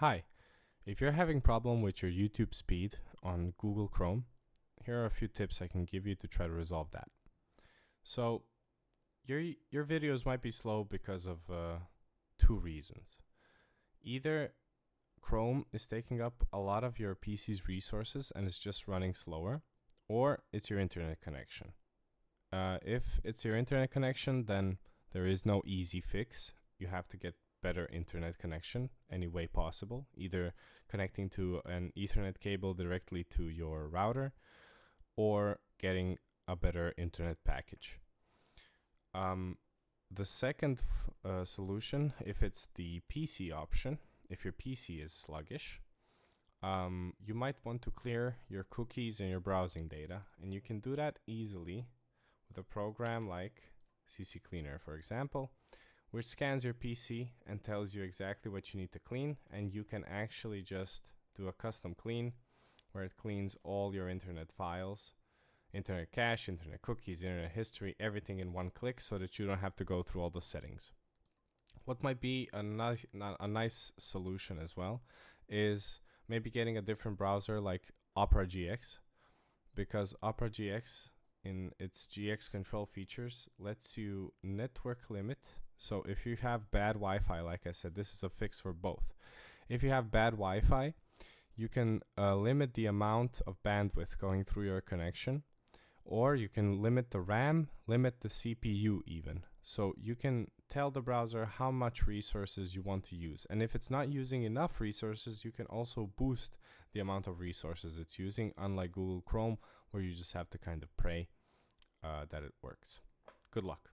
Hi, if you're having problem with your YouTube speed on Google Chrome, here are a few tips I can give you to try to resolve that. So, your videos might be slow because of two reasons. Either Chrome is taking up a lot of your PC's resources and it's just running slower, or it's your internet connection. If it's your internet connection, then there is no easy fix. You have to get better internet connection any way possible, either connecting to an Ethernet cable directly to your router or getting a better internet package. The second solution, if it's the PC option, if your PC is sluggish, you might want to clear your cookies and your browsing data, and you can do that easily with a program like CC Cleaner, for example, which scans your PC and tells you exactly what you need to clean, and you can actually just do a custom clean where it cleans all your internet files, internet cache, internet cookies, internet history, everything in one click so that you don't have to go through all the settings. What might be a nice solution as well is maybe getting a different browser like Opera GX, because Opera GX in its GX control features lets you network limit. So if you have bad Wi-Fi, like I said, this is a fix for both. If you have bad Wi-Fi, you can limit the amount of bandwidth going through your connection, or you can limit the RAM, limit the CPU even. So you can tell the browser how much resources you want to use. And if it's not using enough resources, you can also boost the amount of resources it's using, unlike Google Chrome, where you just have to kind of pray that it works. Good luck.